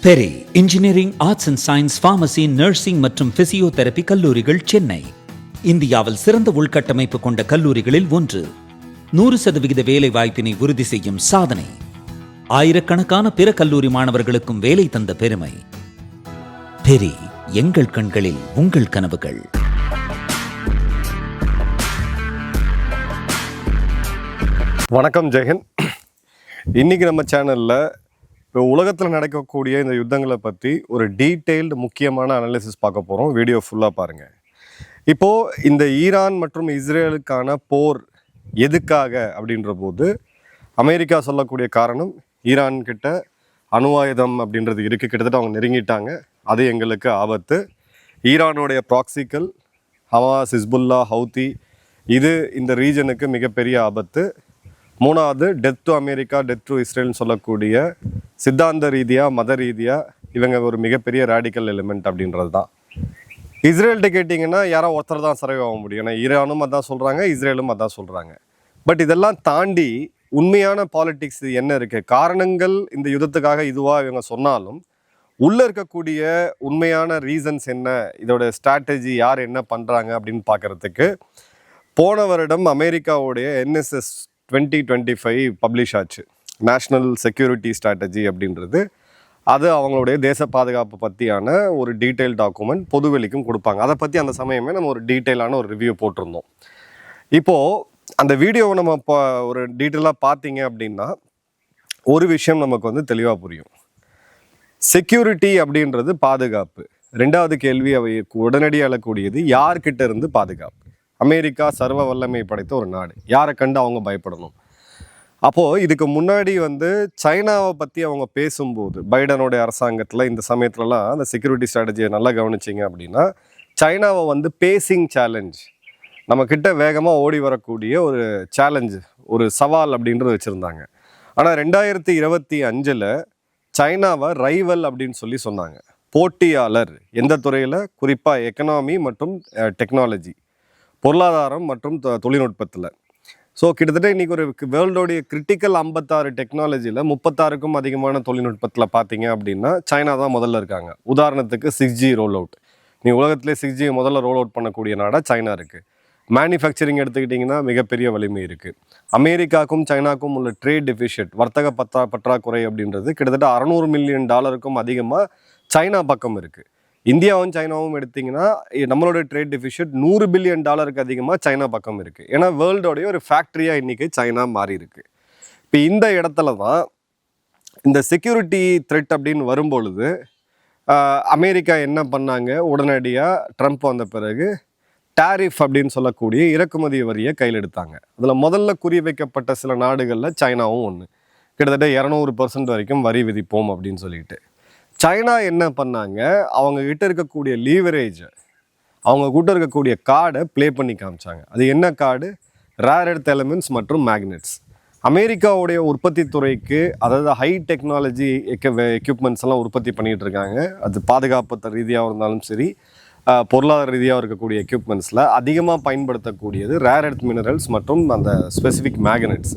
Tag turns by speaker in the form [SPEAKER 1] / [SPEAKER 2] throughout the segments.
[SPEAKER 1] Peri engineering, arts and science, pharmacy, nursing மற்றும் physiotherapy கல்லூரிகள் சென்னை இந்தியாவில் சிறந்த உள்கட்டமைப்பு கொண்ட கல்லூரிகளில் ஒன்று. 100% வேலை வாய்ப்பினை உறுதி செய்யும் சாதனை. ஆயிரக்கணக்கான பிற கல்லூரி மாணவர்களுக்கும் வேலை தந்த பெருமை. பெரி, எங்கள் கண்களில் உங்கள் கனவுகள்.
[SPEAKER 2] வணக்கம், ஜெயஹிந்த். இன்னைக்கு நம்ம சேனலில் இப்போ உலகத்தில் நடக்கக்கூடிய இந்த யுத்தங்களை பற்றி ஒரு டீட்டெயில்டு முக்கியமான அனாலிசிஸ் பார்க்க போகிறோம். வீடியோ ஃபுல்லாக பாருங்கள். இப்போது இந்த ஈரான் மற்றும் இஸ்ரேலுக்கான போர் எதுக்காக அப்படின்ற போது அமெரிக்கா சொல்லக்கூடிய காரணம், ஈரான் கிட்ட அணு ஆயுதம் அப்படின்றது இருக்குது, கிட்டத்தட்ட அவங்க நெருங்கிட்டாங்க, அது எங்களுக்கு ஆபத்து. ஈரானுடைய ப்ராக்சிக்கல் ஹமாஸ், ஹிஸ்புல்லா, ஹவுத்தி, இது இந்த ரீஜனுக்கு மிகப்பெரிய ஆபத்து. மூணாவது, death to America, death to இஸ்ரேல்னு சொல்லக்கூடிய சித்தாந்த ரீதியாக, மத ரீதியாக இவங்க ஒரு மிகப்பெரிய ரேடிக்கல் எலிமெண்ட் அப்படின்றது தான். இஸ்ரேல்கிட்ட கேட்டிங்கன்னா யாரோ ஒருத்தர் தான் சர்வே ஆக முடியும். ஏன்னா ஈரானும் அதான் சொல்கிறாங்க, இஸ்ரேலும் அதான் சொல்கிறாங்க. பட் இதெல்லாம் தாண்டி உண்மையான பாலிட்டிக்ஸ் என்ன இருக்குது, காரணங்கள் இந்த யுத்தத்துக்காக இதுவாக இவங்க சொன்னாலும் உள்ளே இருக்கக்கூடிய உண்மையான ரீசன்ஸ் என்ன, இதோட ஸ்ட்ராட்டஜி யார் என்ன பண்ணுறாங்க அப்படின்னு பார்க்குறதுக்கு போன வருடம் அமெரிக்காவுடைய NSS 2025 பப்ளிஷ் ஆச்சு. நேஷ்னல் செக்யூரிட்டி ஸ்ட்ராட்டஜி அப்படின்றது. அது அவங்களுடைய தேச பாதுகாப்பு பற்றியான ஒரு டீட்டெயில் டாக்குமெண்ட் பொதுவெளிக்கும் கொடுப்பாங்க. அதை பற்றி அந்த சமயமே நம்ம ஒரு டீட்டெயிலான ஒரு ரிவ்யூ போட்டிருந்தோம். இப்போது அந்த வீடியோவை நம்ம இப்போ ஒரு டீட்டெயிலாக பார்த்தீங்க அப்படின்னா ஒரு விஷயம் நமக்கு வந்து தெளிவாக புரியும். செக்யூரிட்டி அப்படின்றது பாதுகாப்பு. ரெண்டாவது கேள்வி அவை உடனடியாக எழக்கூடியது, யார்கிட்ட இருந்து பாதுகாப்பு? அமெரிக்கா சர்வ வல்லமை படைத்த ஒரு நாடு, யாரை கண்டு அவங்க பயப்படணும்? அப்போது இதுக்கு முன்னாடி வந்து சைனாவை பற்றி அவங்க பேசும்போது பைடனுடைய அரசாங்கத்தில் இந்த சமயத்துலலாம் அந்த செக்யூரிட்டி ஸ்ட்ராட்டஜியை நல்லா கவனிச்சிங்க அப்படின்னா, சைனாவை வந்து பேசிங் சேலஞ்ச், நம்மக்கிட்ட வேகமாக ஓடி வரக்கூடிய ஒரு சேலஞ்சு, ஒரு சவால் அப்படின்றது வச்சுருந்தாங்க. ஆனால் 2025 சைனாவை ரைவல் அப்படின்னு சொல்லி சொன்னாங்க. போட்டியாளர் எந்த துறையில்? குறிப்பாக எக்கனாமி மற்றும் டெக்னாலஜி, பொருளாதாரம் மற்றும் தொழில்நுட்பத்தில். ஸோ கிட்டத்தட்ட இன்றைக்கி ஒரு வேர்ல்டோடைய கிரிட்டிக்கல் 56 டெக்னாலஜியில் 36க்கும் அதிகமான தொழில்நுட்பத்தில் பார்த்தீங்க அப்படின்னா சைனா தான் முதல்ல இருக்காங்க. உதாரணத்துக்கு 6G ரோல் அவுட், நீ உலகத்திலே 6G முதல்ல ரோல் அவுட் பண்ணக்கூடிய நாடாக சைனா இருக்குது. மேனுஃபேக்சரிங் எடுத்துக்கிட்டிங்கன்னா மிகப்பெரிய வலிமை இருக்குது. அமெரிக்காவுக்கும் சைனாக்கும் உள்ள ட்ரேட் டெஃபிஷியட், வர்த்தக பற்றாக்குறை அப்படின்றது கிட்டத்தட்ட $600 மில்லியன் அதிகமாக சைனா பக்கம் இருக்குது. இந்தியாவும் சைனாவும் எடுத்திங்கன்னா நம்மளோட ட்ரேட் டெஃபிஷியட் $100 பில்லியன் அதிகமாக சைனா பக்கம் இருக்குது. ஏன்னா வேர்ல்டோடைய ஒரு ஃபேக்ட்ரியாக இன்றைக்கி சைனா மாறி இருக்குது. இப்போ இந்த இடத்துல தான் இந்த செக்யூரிட்டி த்ரெட் அப்படின்னு வரும்பொழுது அமெரிக்கா என்ன பண்ணாங்க, உடனடியாக ட்ரம்ப் வந்த பிறகு டாரிஃப் அப்படின்னு சொல்லக்கூடிய இறக்குமதி வரியை கையில் எடுத்தாங்க. அதில் முதல்ல குறி வைக்கப்பட்ட சில நாடுகளில் சைனாவும் ஒன்று. கிட்டத்தட்ட 200% வரைக்கும் வரி விதிப்போம் அப்படின்னு சொல்லிட்டு சைனா என்ன பண்ணாங்க, அவங்க கிட்ட இருக்கக்கூடிய லீவரேஜை, அவங்க கிட்ட இருக்கக்கூடிய கார்டை ப்ளே பண்ணி காமிச்சாங்க. அது என்ன கார்டு? ரேர் எர்த் எலிமெண்ட்ஸ் மற்றும் மேக்னெட்ஸ். அமெரிக்காவுடைய உற்பத்தி துறைக்கு, அதாவது ஹை டெக்னாலஜி எக்யூப்மெண்ட்ஸ் எல்லாம் உற்பத்தி பண்ணிகிட்டு இருக்காங்க. அது பாதுகாப்பு ரீதியாக இருந்தாலும் சரி, பொருளாதார ரீதியாக இருக்கக்கூடிய எக்யூப்மெண்ட்ஸில் அதிகமாக பயன்படுத்தக்கூடியது ரேர் எர்த் மினரல்ஸ் மற்றும் அந்த ஸ்பெசிஃபிக் மேக்னெட்ஸ்.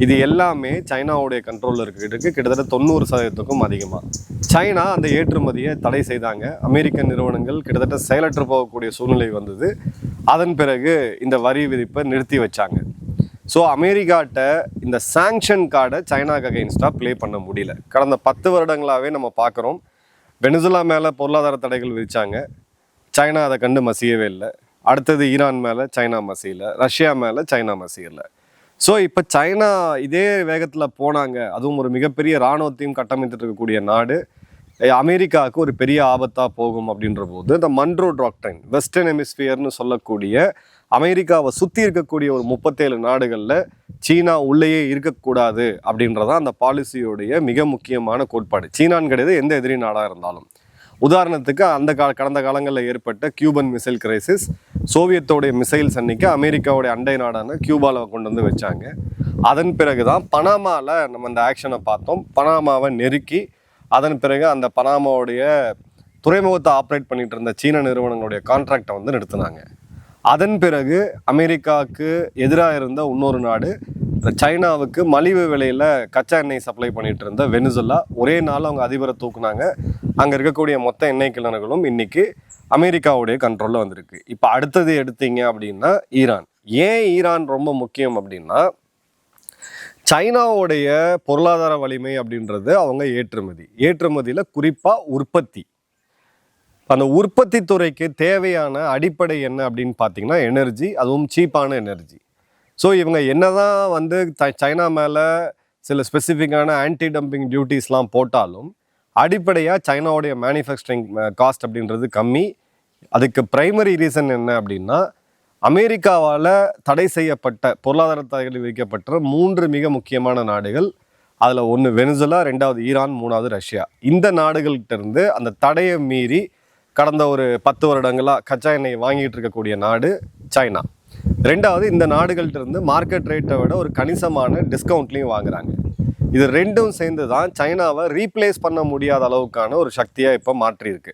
[SPEAKER 2] இது எல்லாமே சைனாவுடைய கண்ட்ரோலில் இருக்குது. கிட்டத்தட்ட 90%க்கும் அதிகமாக சைனா அந்த ஏற்றுமதியை தடை செய்தாங்க. அமெரிக்கன் நிறுவனங்கள் கிட்டத்தட்ட செயலற்று போகக்கூடிய சூழ்நிலை வந்தது. அதன் பிறகு இந்த வரி விதிப்பை நிறுத்தி வச்சாங்க. ஸோ அமெரிக்காட்ட இந்த சாங்ஷன் கார்டை சைனாக்கு அகைன்ஸ்டாக ப்ளே பண்ண முடியல. கடந்த 10 வருடங்களாகவே நம்ம பார்க்குறோம். வெனிசுலா மேலே பொருளாதார தடைகள் விதித்தாங்க, சைனா அதை கண்டு மசியவே இல்லை. அடுத்தது ஈரான் மேலே சைனா மசியலை, ரஷ்யா மேலே சைனா மசியலை. ஸோ இப்போ சைனா இதே வேகத்தில் போனாங்க. அதுவும் ஒரு மிகப்பெரிய இராணுவத்தையும் கட்டமைத்துட்டு இருக்கக்கூடிய நாடு அமெரிக்காவுக்கு ஒரு பெரிய ஆபத்தாக போகும் அப்படின்ற போது இந்த மன்ரோ டாக்ட்ரைன், வெஸ்டர்ன் ஹெமிஸ்பியர்னு சொல்லக்கூடிய அமெரிக்காவை சுற்றி இருக்கக்கூடிய ஒரு 37 நாடுகளில் சீனா உள்ளேயே இருக்கக்கூடாது அப்படின்றதான் அந்த பாலிசியோடைய மிக முக்கியமான கோட்பாடு. சீனான்னு கிடையாது, எந்த எதிரி நாடாக இருந்தாலும். உதாரணத்துக்கு கடந்த காலங்களில் ஏற்பட்ட கியூபன் மிசைல் கிரைசிஸ், சோவியத்தோடைய மிசைல்ஸ் அன்னைக்கு அமெரிக்காவுடைய அண்டை நாடான கியூபாவில் கொண்டு வந்து வச்சாங்க. அதன் பிறகு தான் பனாமாவில் நம்ம இந்த ஆக்ஷனை பார்த்தோம். பனாமாவை நெருக்கி அதன் பிறகு அந்த பனாமாவுடைய துறைமுகத்தை ஆப்ரேட் பண்ணிட்டு இருந்த சீன நிறுவனங்களுடைய கான்ட்ராக்டை வந்து நிறுத்தினாங்க. அதன் பிறகு அமெரிக்காவுக்கு எதிராக இருந்த இன்னொரு நாடு சைனாவுக்கு மலிவு விலையில் கச்சா எண்ணெய் சப்ளை பண்ணிட்டு இருந்த வெனிசுலா ஒரே நாள் அவங்க அதிபரை தூக்குனாங்க. அங்கே இருக்கக்கூடிய மொத்த எண்ணெய் கிணறுகளும் இன்னைக்கு அமெரிக்காவுடைய கண்ட்ரோலில் வந்திருக்கு. இப்போ அடுத்தது எடுத்தீங்க அப்படின்னா ஈரான். ஏன் ஈரான் ரொம்ப முக்கியம் அப்படின்னா, சைனாவுடைய பொருளாதார வலிமை அப்படின்றது அவங்க ஏற்றுமதியில் குறிப்பாக உற்பத்தி. அந்த உற்பத்தி துறைக்கு தேவையான அடிப்படை என்ன அப்படின்னு பார்த்தீங்கன்னா எனர்ஜி, அதுவும் சீப்பான எனர்ஜி. ஸோ இவங்க என்னதான் வந்து சைனா மேலே சில ஸ்பெசிஃபிக்கான ஆன்டி டம்பிங் டியூட்டிஸ்லாம் போட்டாலும் அடிப்படையாக சைனாவுடைய மேனுஃபேக்சரிங் காஸ்ட் அப்படின்றது கம்மி. அதுக்கு பிரைமரி ரீசன் என்ன அப்படின்னா, அமெரிக்காவால் தடை செய்யப்பட்ட பொருளாதார தடை விதிக்கப்பட்ட 3 மிக முக்கியமான நாடுகள். அதில் ஒன்று வெனிசுலா, 2வது ஈரான், 3வது ரஷ்யா. இந்த நாடுகள்கிட்ட இருந்து அந்த தடையை மீறி கடந்த ஒரு 10 வருடங்களாக கச்சா எண்ணெய் வாங்கிட்டு இருக்கக்கூடிய நாடு சைனா. 2வது இந்த நாடுகள்கிட்ட இருந்து மார்க்கெட் ரேட்டை விட ஒரு கணிசமான டிஸ்கவுண்ட்லையும் வாங்குறாங்க. இது ரெண்டும் சேர்ந்து தான் சைனாவை ரீப்ளேஸ் பண்ண முடியாத அளவுக்கான ஒரு சக்தியாக இப்போ மாற்றியிருக்கு.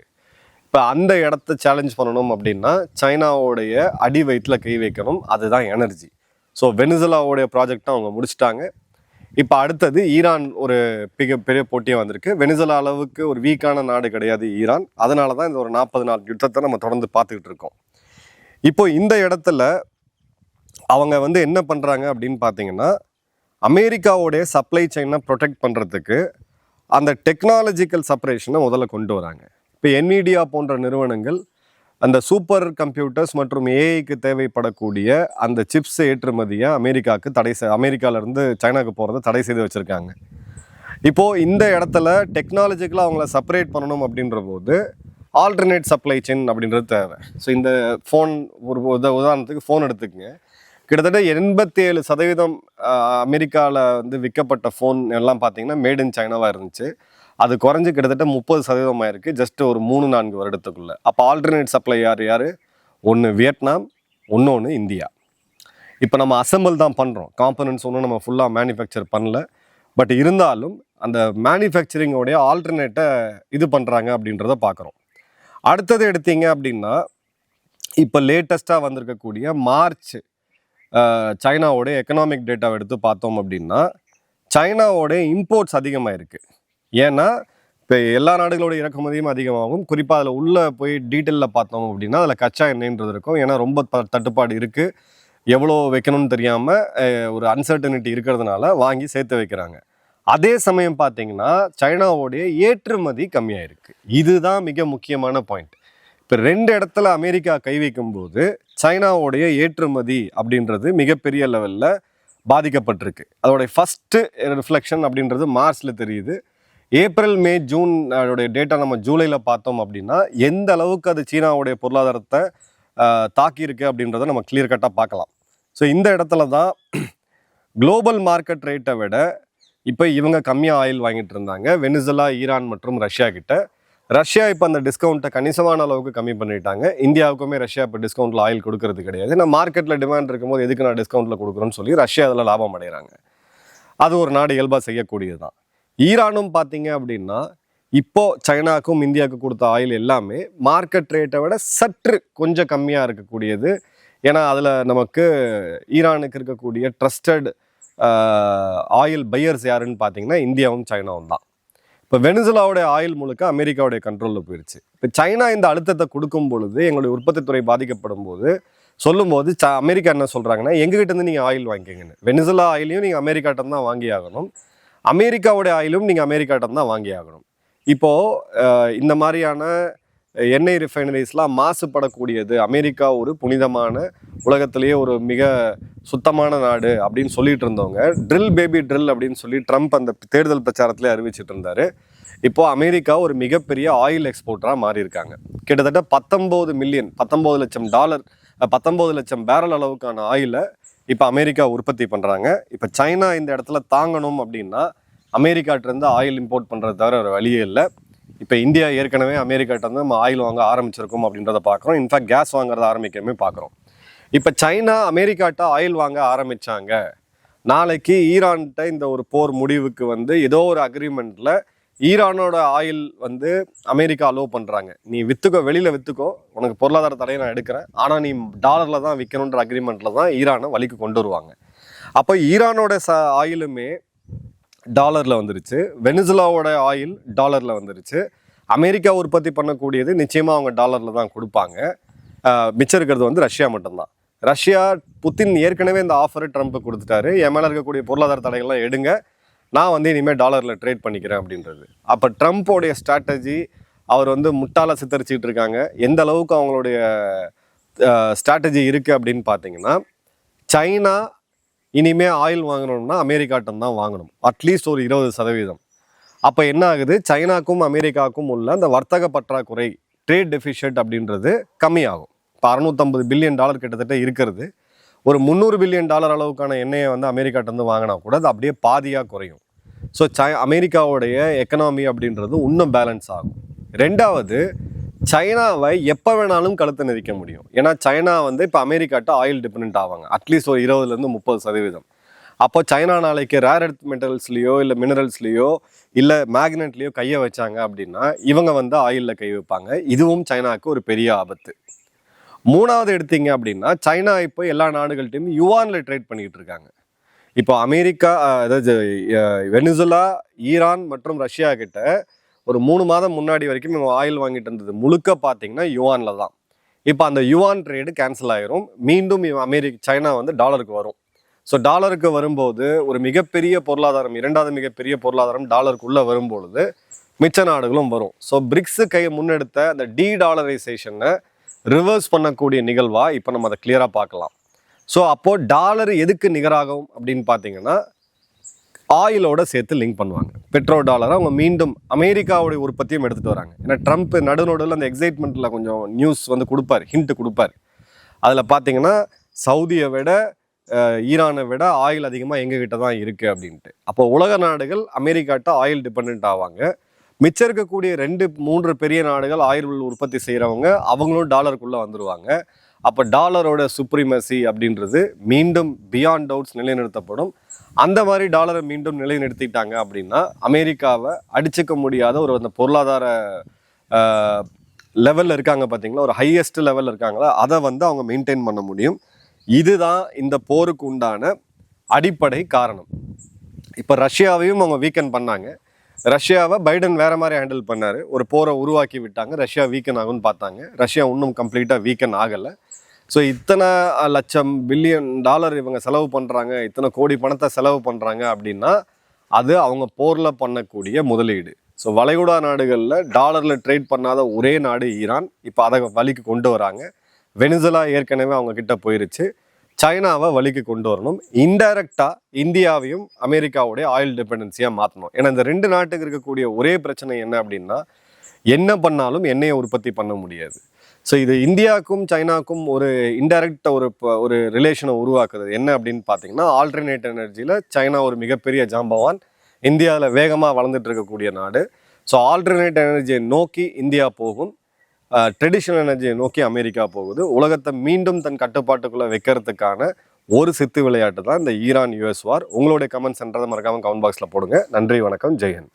[SPEAKER 2] இப்போ அந்த இடத்த சேலஞ்ச் பண்ணணும் அப்படின்னா சைனாவோடைய அடி வயிற்றில் கை வைக்கணும். அதுதான் எனர்ஜி. ஸோ வெனிசுலாவோடைய ப்ராஜெக்டை அவங்க முடிச்சிட்டாங்க. இப்போ அடுத்தது ஈரான் ஒரு பெரிய போட்டியாக வந்திருக்கு. வெனிசுலா அளவுக்கு ஒரு வீக்கான நாடு கிடையாது ஈரான். அதனால தான் இந்த ஒரு 40 நாள் யுத்தத்தை நம்ம தொடர்ந்து பார்த்துக்கிட்டு இருக்கோம். இப்போ இந்த இடத்துல அவங்க வந்து என்ன பண்ணுறாங்க அப்படின்னு பார்த்தீங்கன்னா, அமெரிக்காவோடைய சப்ளை செயினை ப்ரொடெக்ட் பண்ணுறதுக்கு அந்த டெக்னாலஜிக்கல் செப்பரேஷனை முதல்ல கொண்டு வராங்க. இப்போ NVIDIA போன்ற நிறுவனங்கள் அந்த சூப்பர் கம்ப்யூட்டர்ஸ் மற்றும் ஏஐக்கு தேவைப்படக்கூடிய அந்த சிப்ஸ் ஏற்றுமதியை அமெரிக்காவிலேருந்து சைனாவுக்கு போகிறத தடை செய்து வச்சுருக்காங்க. இப்போது இந்த இடத்துல டெக்னாலஜிக்கலாக அவங்கள செப்பரேட் பண்ணணும் அப்படின்ற போது ஆல்டர்னேட் சப்ளை செயின் அப்படின்றது தேவை. ஸோ இந்த ஃபோன் ஒரு உதாரணத்துக்கு ஃபோன் எடுத்துக்கங்க. கிட்டத்தட்ட 87% அமெரிக்காவில் வந்து விற்கப்பட்ட ஃபோன் எல்லாம் பார்த்தீங்கன்னா மேட் இன் சைனாவாக இருந்துச்சு. அது குறைஞ்சி கிட்டத்தட்ட 30% ஆயிருக்கு ஜஸ்ட் ஒரு 3-4 வருடத்துக்குள்ளே. அப்போ ஆல்டர்னேட் சப்ளை யார்? ஒன்று வியட்நாம், இன்னொன்று இந்தியா. இப்போ நம்ம அசம்பிள் தான் பண்ணுறோம், காம்பனன்ட்ஸ் ஒன்றும் நம்ம ஃபுல்லாக மேனுஃபேக்சர் பண்ணல. பட் இருந்தாலும் அந்த மேனுஃபேக்சரிங்கோடைய ஆல்டர்னேட்டை இது பண்ணுறாங்க அப்படின்றத பார்க்குறோம். அடுத்தது எடுத்தீங்க அப்படின்னா, இப்போ லேட்டஸ்ட்டாக வந்திருக்கக்கூடிய மார்ச் சைனாவோடைய எக்கனாமிக் டேட்டாவை எடுத்து பார்த்தோம் அப்படின்னா, சைனாவோடைய இம்போர்ட்ஸ் அதிகமாக இருக்குது. ஏன்னா இப்போ எல்லா நாடுகளோட இறக்குமதியும் அதிகமாகும். குறிப்பாக அதில் உள்ளே போய் டீட்டெயிலில் பார்த்தோம் அப்படின்னா அதில் கச்சா எண்ணெய்ன்றது இருக்கும். ஏன்னா ரொம்ப தட்டுப்பாடு இருக்குது. எவ்வளோ வைக்கணும்னு தெரியாமல் ஒரு அன்சர்டனிட்டி இருக்கிறதுனால வாங்கி சேர்த்து வைக்கிறாங்க. அதே சமயம் பார்த்தீங்கன்னா சைனாவோடைய ஏற்றுமதி கம்மியாக இருக்குது. இதுதான் மிக முக்கியமான பாயிண்ட். இப்போ 2 இடத்துல அமெரிக்கா கை வைக்கும்போது சைனாவோடைய ஏற்றுமதி அப்படின்றது மிகப்பெரிய லெவலில் பாதிக்கப்பட்டிருக்கு. அதோடைய ஃபஸ்ட்டு ரிஃப்ளெக்ஷன் அப்படின்றது மார்ச்சில் தெரியுது. ஏப்ரல், மே, ஜூன் அதோடைய டேட்டா நம்ம ஜூலையில் பார்த்தோம் அப்படின்னா எந்த அளவுக்கு அது சீனாவுடைய பொருளாதாரத்தை தாக்கியிருக்கு அப்படின்றத நம்ம கிளியர் கட்டாக பார்க்கலாம். ஸோ இந்த இடத்துல தான் குளோபல் மார்க்கெட் ரேட்டை விட இப்போ இவங்க கம்மியாக ஆயில் வாங்கிட்டு இருந்தாங்க வெனிசுலா, ஈரான் மற்றும் ரஷ்யா கிட்ட. ரஷ்யா இப்போ அந்த டிஸ்கவுண்ட்டை கணிசமான அளவுக்கு கம்மி பண்ணிட்டாங்க. இந்தியாவுக்குமே ரஷ்யா இப்போ டிஸ்கவுண்ட்டில் ஆயில் கொடுக்கறது கிடையாது. நான் மார்க்கெட்டில் டிமாண்ட் இருக்கும்போது எதுக்கு நான் டிஸ்கவுண்ட்டில் கொடுக்குறேன்னு சொல்லி ரஷ்யா அதில் லாபம் அடைகிறாங்க. அது ஒரு நாடு இயல்பாக செய்யக்கூடியது தான். ஈரானும் பார்த்தீங்க அப்படின்னா இப்போது சைனாக்கும் இந்தியாவுக்கு கொடுத்த ஆயில் எல்லாமே மார்க்கெட் ரேட்டை விட சற்று கொஞ்சம் கம்மியாக இருக்கக்கூடியது. ஏன்னா அதில் நமக்கு ஈரானுக்கு இருக்கக்கூடிய ட்ரஸ்டட் ஆயில் பையர்ஸ் யாருன்னு பார்த்தீங்கன்னா இந்தியாவும் சைனாவும் தான். இப்போ வெனிசுலாவுடைய ஆயில் முழுக்க அமெரிக்காவுடைய கண்ட்ரோலில் போயிடுச்சு. இப்போ சைனா இந்த அழுத்தத்தை கொடுக்கும் பொழுது எங்களுடைய உற்பத்தி துறை பாதிக்கப்படும் போது சொல்லும்போது அமெரிக்கா என்ன சொல்கிறாங்கன்னா, எங்ககிட்டேருந்து நீங்கள் ஆயில் வாங்கிக்கங்கன்னு. வெனிசுலா ஆயிலையும் நீங்கள் அமெரிக்காட்ட தான் வாங்கி ஆகணும், அமெரிக்காவுடைய ஆயிலும் நீங்கள் அமெரிக்காட்ட தான் வாங்கி ஆகணும். இப்போது இந்த மாதிரியான எண்ணெய் ரிஃபைனரிஸ்லாம் மாசுபடக்கூடியது. அமெரிக்கா ஒரு புனிதமான, உலகத்திலேயே ஒரு மிக சுத்தமான நாடு அப்படின்னு சொல்லிட்டு இருந்தவங்க ட்ரில் பேபி ட்ரில் அப்படின்னு சொல்லி ட்ரம்ப் அந்த தேர்தல் பிரச்சாரத்திலே அறிவிச்சிட்டு இருந்தார். இப்போது அமெரிக்கா ஒரு மிகப்பெரிய ஆயில் எக்ஸ்போர்ட்டராக மாறி இருக்காங்க. கிட்டத்தட்ட 19 லட்சம் பேரல் அளவுக்கான ஆயிலை இப்போ அமெரிக்கா உற்பத்தி பண்ணுறாங்க. இப்போ சைனா இந்த இடத்துல தாங்கணும் அப்படின்னா அமெரிக்காட்டிலேருந்து ஆயில் இம்போர்ட் பண்ணுறது தவிர ஒரு வழியே இல்லை. இப்போ இந்தியா ஏற்கனவே அமெரிக்காட்டிலேருந்து நம்ம ஆயில் வாங்க ஆரம்பிச்சிருக்கோம் அப்படின்றத பார்க்குறோம். இன்ஃபேக்ட் கேஸ் வாங்குறத ஆரம்பிக்கவே பார்க்குறோம். இப்போ சைனா அமெரிக்காட்ட ஆயில் வாங்க ஆரம்பித்தாங்க. நாளைக்கு ஈரான்கிட்ட இந்த ஒரு போர் முடிவுக்கு வந்து ஏதோ ஒரு அக்ரிமெண்ட்டில் ஈரானோட ஆயில் வந்து அமெரிக்கா அலோவ் பண்ணுறாங்க. நீ விற்றுக்கோ, வெளியில் விற்றுக்கோ, உனக்கு பொருளாதார தடையை நான் எடுக்கிறேன், ஆனால் நீ டாலரில் தான் விற்கணுன்ற அக்ரிமெண்ட்டில் தான் ஈரானை வழிக்கு கொண்டு வருவாங்க. அப்போ ஈரானோட ஆயிலுமே டாலரில் வந்துருச்சு, வெனிசுலாவோட ஆயில் டாலரில் வந்துருச்சு. அமெரிக்கா உற்பத்தி பண்ணக்கூடியது நிச்சயமாக அவங்க டாலரில் தான் கொடுப்பாங்க. மிச்சம் இருக்கிறது வந்து ரஷ்யா மட்டும்தான். ரஷ்யா புத்தின் ஏற்கனவே இந்த ஆஃபரை ட்ரம்ப் கொடுத்துட்டாரு, என் மேலே இருக்கக்கூடிய பொருளாதார தடைகள்லாம் எடுங்க, நான் வந்து இனிமேல் டாலரில் ட்ரேட் பண்ணிக்கிறேன் அப்படின்றது. அப்போ ட்ரம்ப்போடைய ஸ்ட்ராட்டஜி அவர் வந்து முட்டாள சித்தரிச்சிட்டு இருக்காங்க. எந்த அளவுக்கு அவங்களுடைய ஸ்ட்ராட்டஜி இருக்குது அப்படின்னு பார்த்தீங்கன்னா, சைனா இனிமேல் ஆயில் வாங்கணும்னா அமெரிக்காட்டம் தான் வாங்கணும், அட்லீஸ்ட் ஒரு 20%. அப்போ என்ன ஆகுது, சைனாக்கும் அமெரிக்காவுக்கும் உள்ள அந்த வர்த்தக பற்றாக்குறை, ட்ரேட் டெஃபிஷியட் அப்படின்றது கம்மியாகும். இப்போ $650 பில்லியன் கிட்டத்தட்ட இருக்கிறது. ஒரு $300 பில்லியன் அளவுக்கான எண்ணெயை வந்து அமெரிக்காட்டேருந்து வாங்கினா கூட அது அப்படியே பாதியாக குறையும். ஸோ அமெரிக்காவுடைய எக்கனாமி அப்படின்றது இன்னும் பேலன்ஸ் ஆகும். ரெண்டாவது, சைனாவை எப்போ வேணாலும் கழுத்தை நெரிக்க முடியும். ஏன்னா சைனா வந்து இப்போ அமெரிக்காட்ட ஆயில் டிபெண்ட் ஆவாங்க, அட்லீஸ்ட் ஒரு 20-30%. அப்போ சைனா நாளைக்கு ரேர் எர்த் மெட்டல்ஸ்லேயோ இல்லை மினரல்ஸ்லேயோ இல்லை மேக்னெட்லேயோ கையை வச்சாங்க அப்படின்னா இவங்க வந்து ஆயிலில் கை வைப்பாங்க. இதுவும் சைனாவுக்கு ஒரு பெரிய ஆபத்து. மூணாவது எடுத்தீங்க அப்படின்னா, சைனா இப்போ எல்லா நாடுகள்கிட்டையும் யுவானில் ட்ரேட் பண்ணிக்கிட்டு இருக்காங்க. இப்போ அமெரிக்கா, அதாவது வெனிசுலா, ஈரான் மற்றும் ரஷ்யா கிட்ட ஒரு 3 மாதம் முன்னாடி வரைக்கும் இவங்க ஆயில் வாங்கிட்டு இருந்தது முழுக்க பார்த்தீங்கன்னா யுவானில் தான். இப்போ அந்த யுவான் ட்ரேடு கேன்சல் ஆயிரும், மீண்டும் சைனா வந்து டாலருக்கு வரும். ஸோ டாலருக்கு வரும்போது ஒரு மிகப்பெரிய பொருளாதாரம், 2வது மிகப்பெரிய பொருளாதாரம் டாலருக்குள்ளே வரும்பொழுது மிச்ச நாடுகளும் வரும். ஸோ பிரிக்ஸு முன்னெடுத்த அந்த டாலரைசேஷனை ரிவர்ஸ் பண்ணக்கூடிய நிகழ்வா இப்போ நம்ம அதை கிளியராக பார்க்கலாம். ஸோ அப்போது டாலர் எதுக்கு நிகராகும் அப்படின்னு பார்த்தீங்கன்னா, ஆயிலோட சேர்த்து லிங்க் பண்ணுவாங்க. பெட்ரோ டாலரை அவங்க மீண்டும் அமெரிக்காவுடைய உற்பத்தியும் எடுத்துகிட்டு வராங்க. ஏன்னா ட்ரம்ப் நடுநடுவில் அந்த எக்ஸைட்மெண்ட்டில் கொஞ்சம் நியூஸ் வந்து கொடுப்பார், ஹிண்ட் கொடுப்பார். அதில் பார்த்தீங்கன்னா சவுதியை விட ஈரானை விட ஆயில் அதிகமாக எங்ககிட்ட தான் இருக்குது அப்படின்ட்டு. அப்போ உலக நாடுகள் அமெரிக்காட்ட ஆயில் டிபெண்ட் ஆவாங்க. மிச்சம் இருக்கக்கூடிய 2-3 பெரிய நாடுகள் ஆயில் உற்பத்தி செய்கிறவங்க அவங்களும் டாலருக்குள்ளே வந்துடுவாங்க. அப்போ டாலரோட சுப்ரீமசி அப்படின்றது மீண்டும் பியாண்ட் டவுட்ஸ் நிலைநிறுத்தப்படும். அந்த மாதிரி டாலரை மீண்டும் நிலைநிறுத்திட்டாங்க அப்படின்னா அமெரிக்காவை அடிச்சுக்க முடியாத ஒரு அந்த பொருளாதார லெவலில் இருக்காங்க பார்த்தீங்களா, ஒரு ஹையஸ்ட் லெவலில் இருக்காங்களா, அதை வந்து அவங்க மெயின்டைன் பண்ண முடியும். இதுதான் இந்த போருக்கு உண்டான அடிப்படை காரணம். இப்போ ரஷ்யாவையும் அவங்க வீக்கன் பண்ணாங்க. ரஷ்யாவை பைடன் வேற மாதிரி ஹேண்டில் பண்ணார், ஒரு போரை உருவாக்கி விட்டாங்க. ரஷ்யா வீக்கன் ஆகும்னு பார்த்தாங்க, ரஷ்யா இன்னும் கம்ப்ளீட்டாக வீக்கன் ஆகலை. ஸோ இத்தனை லட்சம் பில்லியன் டாலர் இவங்க செலவு பண்ணுறாங்க, இத்தனை கோடி பணத்தை செலவு பண்ணுறாங்க அப்படின்னா அது அவங்க போரில் பண்ணக்கூடிய முதலீடு. ஸோ வளைகுடா நாடுகளில் டாலரில் ட்ரேட் பண்ணாத ஒரே நாடு ஈரான். இப்போ அதை வழிக்கு கொண்டு வராங்க. வெனிசுலா ஏற்கனவே அவங்க கிட்ட போயிருச்சு. சைனாவை வழிக்கு கொண்டு வரணும். இன்டைரக்டாக இந்தியாவையும் அமெரிக்காவுடைய ஆயில் டிபெண்டன்சியாக மாற்றணும். ஏன்னா இந்த 2 நாட்டுக்கு இருக்கக்கூடிய ஒரே பிரச்சனை என்ன அப்படின்னா, என்ன பண்ணாலும் எண்ணெயை உற்பத்தி பண்ண முடியாது. ஸோ இது இந்தியாவுக்கும் சைனாக்கும் ஒரு இன்டைரக்ட் ஒரு ரிலேஷனை உருவாக்குது. என்ன அப்படின்னு பார்த்தீங்கன்னா, ஆல்டர்னேட் எனர்ஜியில் சைனா ஒரு மிகப்பெரிய ஜாம்பவான், இந்தியாவில் வேகமாக வளர்ந்துட்டு இருக்கக்கூடிய நாடு. ஸோ ஆல்டர்னேட் எனர்ஜியை நோக்கி இந்தியா போகும், ட்ரெடிஷ்னல் எனர்ஜியை நோக்கி அமெரிக்கா போகுது. உலகத்தை மீண்டும் தன் கட்டுப்பாட்டுக்குள்ளே வைக்கிறதுக்கான ஒரு சித்து விளையாட்டு தான் இந்த ஈரான் US வார். உங்களுடைய கமெண்ட்ஸ்ன்றதை மறக்காமல் கமெண்ட் பாக்ஸில் போடுங்க. நன்றி, வணக்கம், ஜெய்ஹிந்த்.